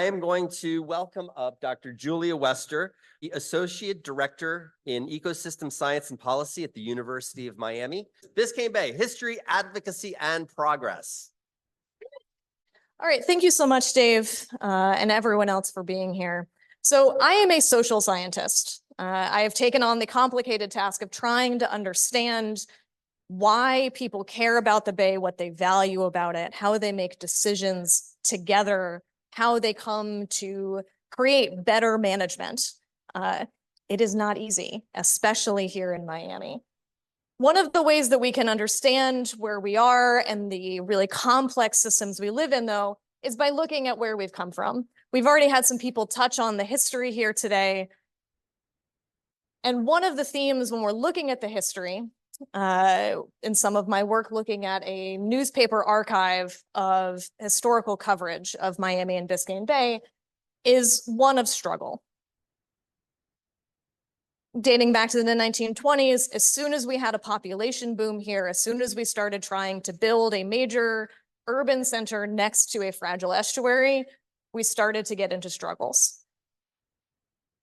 I am going to welcome up Dr. Julia Wester, the Associate Director in Ecosystem Science and Policy at the University of Miami. Biscayne Bay, History, Advocacy, and Progress. All right, thank you so much, Dave, and everyone else for being here. So I am a social scientist. I have taken on the complicated task of trying to understand why people care about the Bay, what they value about it, how they make decisions together, how they come to create better management. It is not easy, especially here in Miami. One of the ways that we can understand where we are and the really complex systems we live in, though, is by looking at where we've come from. We've already had some people touch on the history here today. And one of the themes when we're looking at the history, in some of my work looking at a newspaper archive of historical coverage of Miami and Biscayne Bay, is one of struggle. Dating back to the 1920s, as soon as we had a population boom here, as soon as we started trying to build a major urban center next to a fragile estuary, we started to get into struggles.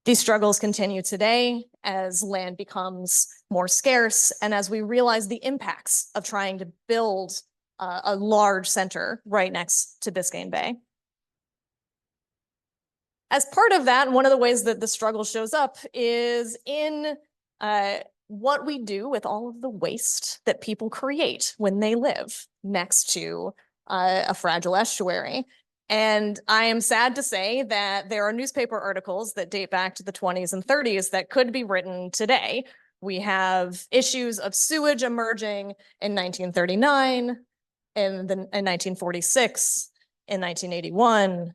These struggles continue today as land becomes more scarce and as we realize the impacts of trying to build a large center right next to Biscayne Bay. As part of that, one of the ways that the struggle shows up is in what we do with all of the waste that people create when they live next to a fragile estuary. And I am sad to say that there are newspaper articles that date back to the 20s and 30s that could be written today. We have issues of sewage emerging in 1939, in 1946, in 1981,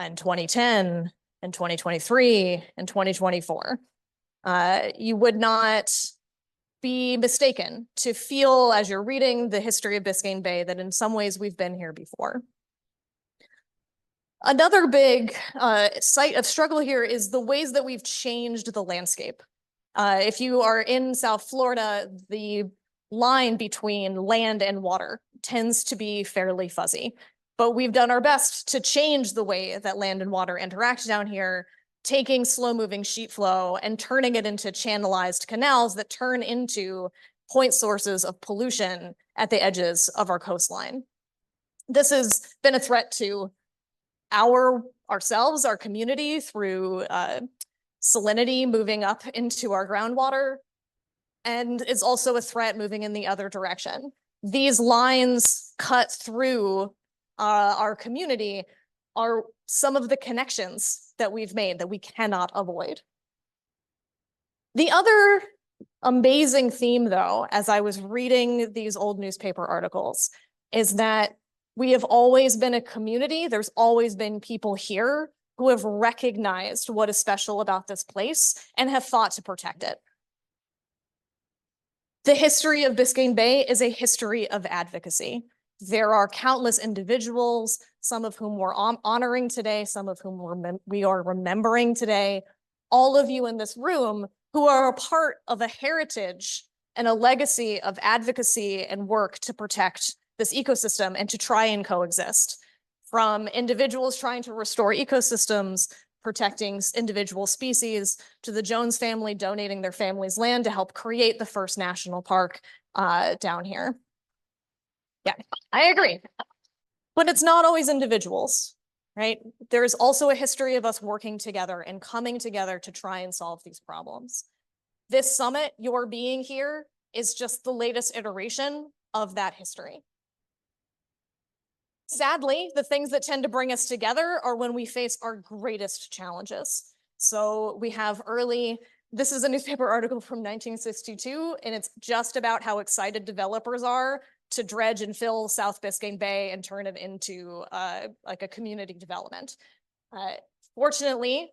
in 2010, in 2023, and 2024. You would not be mistaken to feel as you're reading the history of Biscayne Bay that in some ways we've been here before. Another big site of struggle here is the ways that we've changed the landscape. If you are in South Florida, the line between land and water tends to be fairly fuzzy, but we've done our best to change the way that land and water interact down here, taking slow-moving sheet flow and turning it into channelized canals that turn into point sources of pollution at the edges of our coastline. This has been a threat to ourselves, our community, through salinity moving up into our groundwater, and is also a threat moving in the other direction. These lines cut through our community are some of the connections that we've made that we cannot avoid. The other amazing theme, though, as I was reading these old newspaper articles, is that we have always been a community. There's always been people here who have recognized what is special about this place and have fought to protect it. The history of Biscayne Bay is a history of advocacy. There are countless individuals, some of whom we're honoring today, some of whom we are remembering today, all of you in this room who are a part of a heritage and a legacy of advocacy and work to protect this ecosystem and to try and coexist. From individuals trying to restore ecosystems, protecting individual species, to the Jones family donating their family's land to help create the first national park down here. Yeah, I agree. But it's not always individuals, right? There is also a history of us working together and coming together to try and solve these problems. This summit, your being here, is just the latest iteration of that history. Sadly, the things that tend to bring us together are when we face our greatest challenges. So we have this is a newspaper article from 1962, and it's just about how excited developers are to dredge and fill South Biscayne Bay and turn it into like a community development. Fortunately,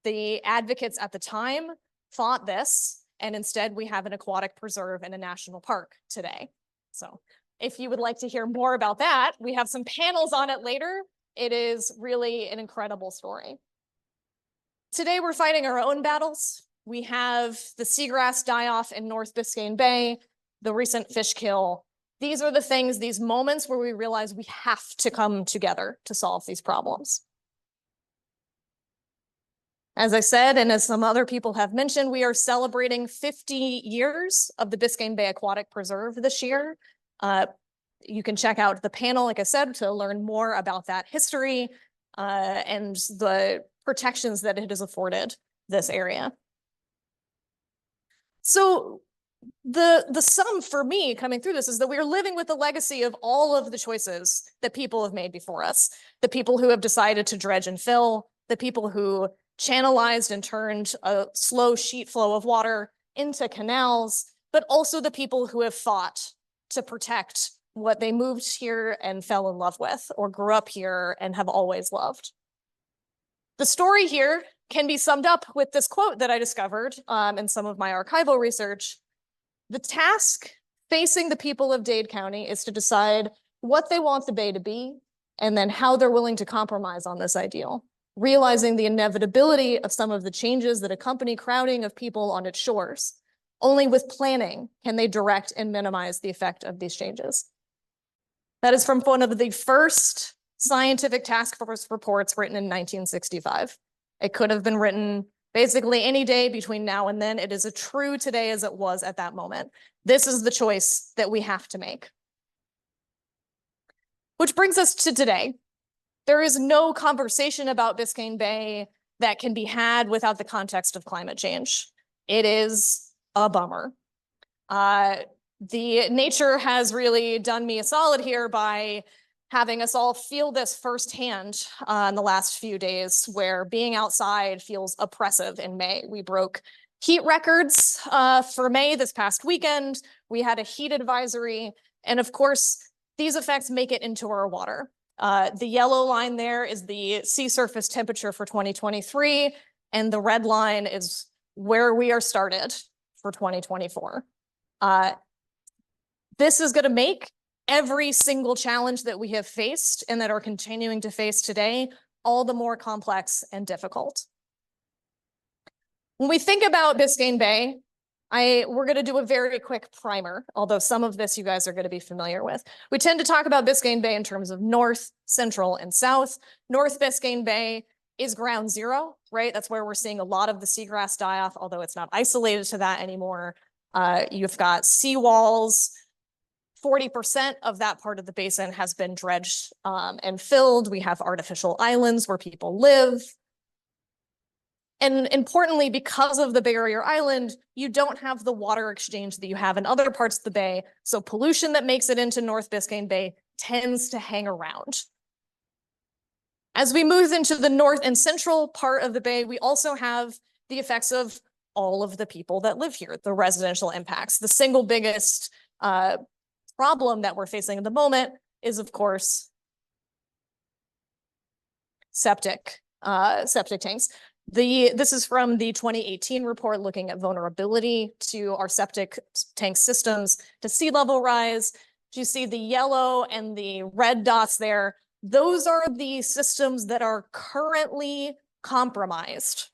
the advocates at the time fought this, and instead we have an aquatic preserve and a national park today. So if you would like to hear more about that, we have some panels on it later. It is really an incredible story. Today, we're fighting our own battles. We have the seagrass die-off in North Biscayne Bay, the recent fish kill. These are the things, these moments where we realize we have to come together to solve these problems. As I said, and as some other people have mentioned, we are celebrating 50 years of the Biscayne Bay Aquatic Preserve this year. You can check out the panel, like I said, to learn more about that history and the protections that it has afforded this area. So the sum for me coming through this is that we are living with the legacy of all of the choices that people have made before us. The people who have decided to dredge and fill, the people who channelized and turned a slow sheet flow of water into canals, but also the people who have fought to protect what they moved here and fell in love with, or grew up here and have always loved. The story here can be summed up with this quote that I discovered in some of my archival research. The task facing the people of Dade County is to decide what they want the bay to be, and then how they're willing to compromise on this ideal, realizing the inevitability of some of the changes that accompany crowding of people on its shores. Only with planning can they direct and minimize the effect of these changes. That is from one of the first scientific task force reports written in 1965. It could have been written basically any day between now and then. It is as true today as it was at that moment. This is the choice that we have to make. Which brings us to today. There is no conversation about Biscayne Bay that can be had without the context of climate change. It is a bummer. The nature has really done me a solid here by having us all feel this firsthand in the last few days, where being outside feels oppressive in May. We broke heat records for May this past weekend. We had a heat advisory. And of course, these effects make it into our water. The yellow line there is the sea surface temperature for 2023, and the red line is where we are started for 2024. This is going to make every single challenge that we have faced and that are continuing to face today all the more complex and difficult. When we think about Biscayne Bay, we're going to do a very quick primer, although some of this you guys are going to be familiar with. We tend to talk about Biscayne Bay in terms of north, central, and south. North Biscayne Bay is ground zero, right? That's where we're seeing a lot of the seagrass die off, although it's not isolated to that anymore. You've got seawalls. 40% of that part of the basin has been dredged and filled. We have artificial islands where people live. And importantly, because of the barrier island, you don't have the water exchange that you have in other parts of the bay. So pollution that makes it into North Biscayne Bay tends to hang around. As we move into the north and central part of the bay, we also have the effects of all of the people that live here, the residential impacts. The single biggest problem that we're facing at the moment is, of course, septic tanks. This is from the 2018 report looking at vulnerability to our septic tank systems to sea level rise. You see the yellow and the red dots there. Those are the systems that are currently compromised.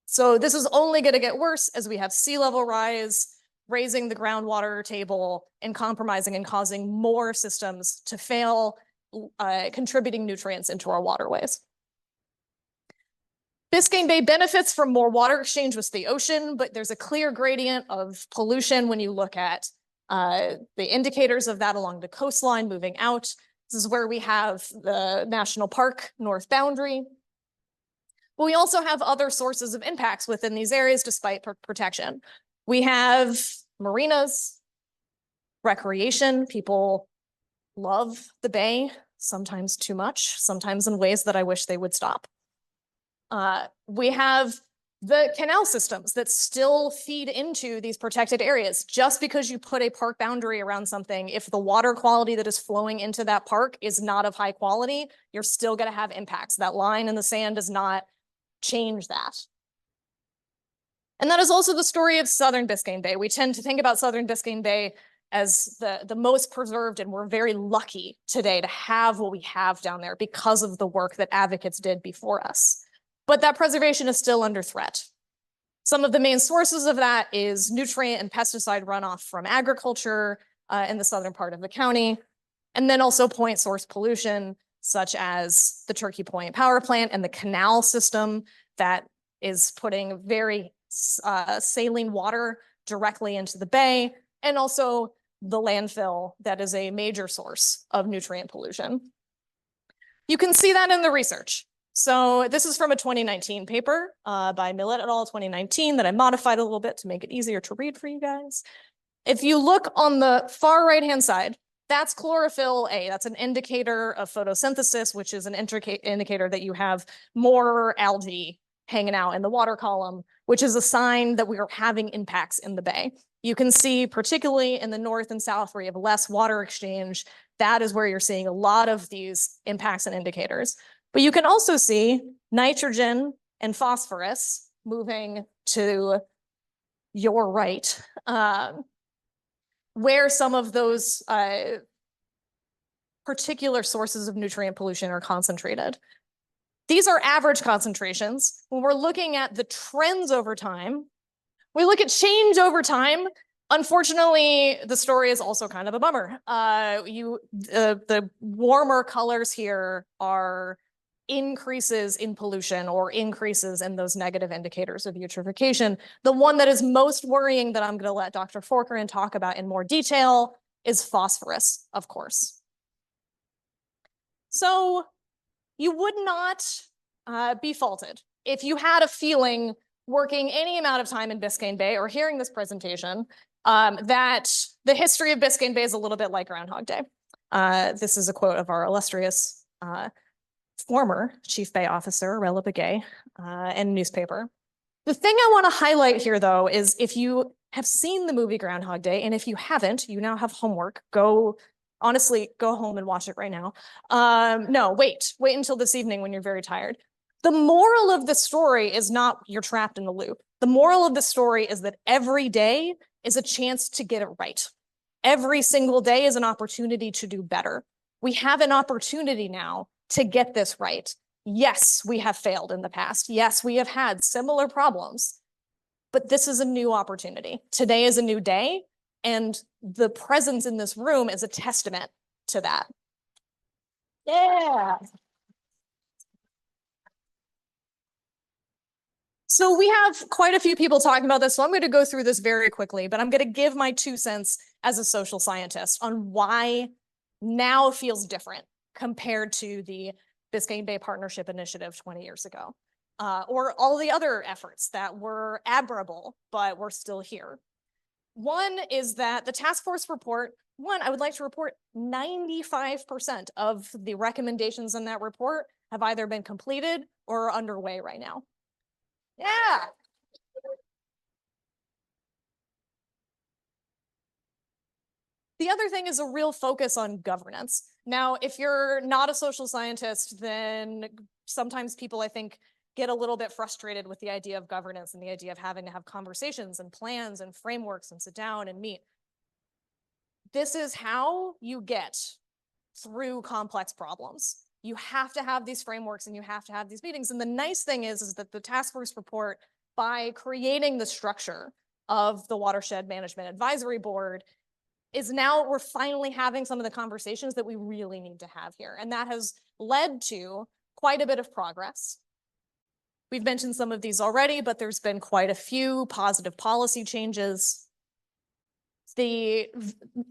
So this is only going to get worse as we have sea level rise, raising the groundwater table and compromising and causing more systems to fail, contributing nutrients into our waterways. Biscayne Bay benefits from more water exchange with the ocean, but there's a clear gradient of pollution when you look at the indicators of that along the coastline moving out. This is where we have the national park north boundary. But we also have other sources of impacts within these areas despite protection. We have marinas, recreation. People love the bay, sometimes too much, sometimes in ways that I wish they would stop. We have the canal systems that still feed into these protected areas. Just because you put a park boundary around something, if the water quality that is flowing into that park is not of high quality, you're still going to have impacts. That line in the sand does not change that. And that is also the story of Southern Biscayne Bay. We tend to think about Southern Biscayne Bay as the most preserved, and we're very lucky today to have what we have down there because of the work that advocates did before us. But that preservation is still under threat. Some of the main sources of that is nutrient and pesticide runoff from agriculture in the southern part of the county, and then also point source pollution, such as the Turkey Point power plant and the canal system that is putting very saline water directly into the bay, and also the landfill that is a major source of nutrient pollution. You can see that in the research. So this is from a 2019 paper by Millett et al. 2019 that I modified a little bit to make it easier to read for you guys. If you look on the far right-hand side, that's chlorophyll A. That's an indicator of photosynthesis, which is an indicator that you have more algae hanging out in the water column, which is a sign that we are having impacts in the bay. You can see, particularly in the north and south, where you have less water exchange, that is where you're seeing a lot of these impacts and indicators. But you can also see nitrogen and phosphorus moving to your right, where some of those particular sources of nutrient pollution are concentrated. These are average concentrations. When we're looking at the trends over time, we look at change over time. Unfortunately, the story is also kind of a bummer. The warmer colors here are increases in pollution or increases in those negative indicators of eutrophication. The one that is most worrying that I'm going to let Dr. Forkerin talk about in more detail is phosphorus, of course. So you would not be faulted if you had a feeling working any amount of time in Biscayne Bay or hearing this presentation that the history of Biscayne Bay is a little bit like Groundhog Day. This is a quote of our illustrious former Chief Bay Officer, Rella Begay, in a newspaper. The thing I want to highlight here, though, is if you have seen the movie Groundhog Day, and if you haven't, you now have homework. Honestly, go home and watch it right now. No, wait until this evening when you're very tired. The moral of the story is not you're trapped in the loop. The moral of the story is that every day is a chance to get it right. Every single day is an opportunity to do better. We have an opportunity now to get this right. Yes, we have failed in the past. Yes, we have had similar problems, but this is a new opportunity. Today is a new day, and the presence in this room is a testament to that. Yeah. So we have quite a few people talking about this, so I'm going to go through this very quickly, but I'm going to give my 2 cents as a social scientist on why now feels different compared to the Biscayne Bay Partnership Initiative 20 years ago, or all the other efforts that were admirable, but we're still here. One is that the task force report, I would like to report 95% of the recommendations in that report have either been completed or are underway right now. Yeah. The other thing is a real focus on governance. Now, if you're not a social scientist, then sometimes people, I think, get a little bit frustrated with the idea of governance and the idea of having to have conversations and plans and frameworks and sit down and meet. This is how you get through complex problems. You have to have these frameworks and you have to have these meetings. And the nice thing is that the task force report, by creating the structure of the Watershed Management Advisory Board, is now we're finally having some of the conversations that we really need to have here. And that has led to quite a bit of progress. We've mentioned some of these already, but there's been quite a few positive policy changes. The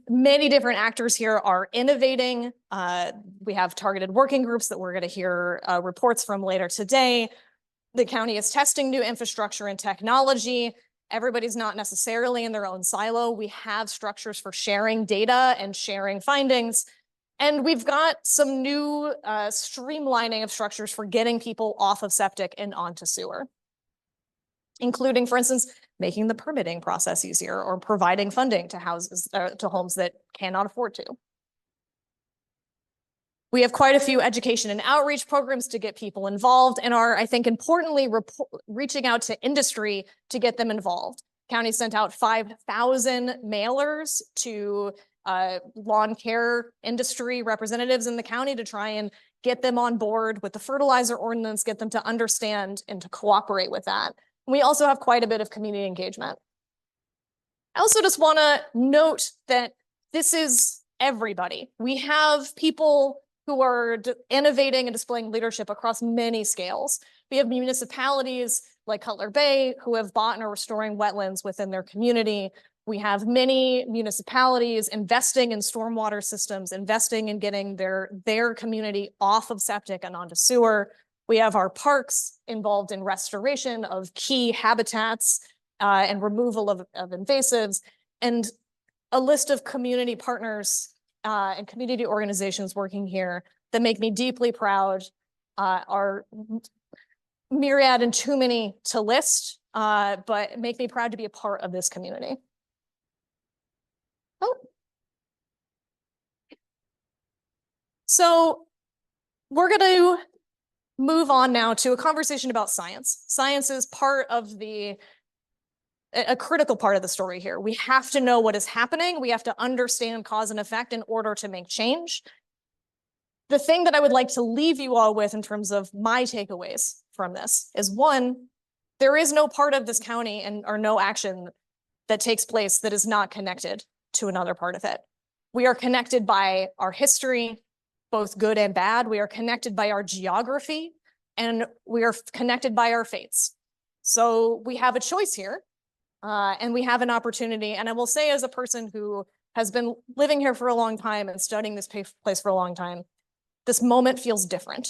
many different actors here are innovating. We have targeted working groups that we're going to hear reports from later today. The county is testing new infrastructure and technology. Everybody's not necessarily in their own silo. We have structures for sharing data and sharing findings. And we've got some new streamlining of structures for getting people off of septic and onto sewer, including, for instance, making the permitting process easier or providing funding to houses, to homes that cannot afford to. We have quite a few education and outreach programs to get people involved and are, I think, importantly, reaching out to industry to get them involved. County sent out 5,000 mailers to lawn care industry representatives in the county to try and get them on board with the fertilizer ordinance, get them to understand and to cooperate with that. We also have quite a bit of community engagement. I also just want to note that this is everybody. We have people who are innovating and displaying leadership across many scales. We have municipalities like Cutler Bay who have bought and are restoring wetlands within their community. We have many municipalities investing in stormwater systems, investing in getting their community off of septic and onto sewer. We have our parks involved in restoration of key habitats and removal of invasives, and a list of community partners and community organizations working here that make me deeply proud, are myriad and too many to list, but make me proud to be a part of this community. Oh. So we're going to move on now to a conversation about science. Science is a critical part of the story here. We have to know what is happening. We have to understand cause and effect in order to make change. The thing that I would like to leave you all with in terms of my takeaways from this is, one, there is no part of this county or no action that takes place that is not connected to another part of it. We are connected by our history, both good and bad. We are connected by our geography, and we are connected by our fates. So we have a choice here, and we have an opportunity. And I will say, as a person who has been living here for a long time and studying this place for a long time, this moment feels different.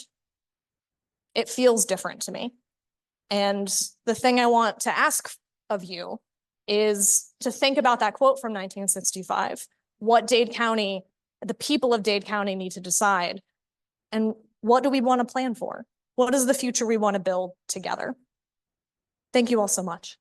It feels different to me. And the thing I want to ask of you is to think about that quote from 1965. What Dade County, the people of Dade County need to decide, and what do we want to plan for? What is the future we want to build together? Thank you all so much.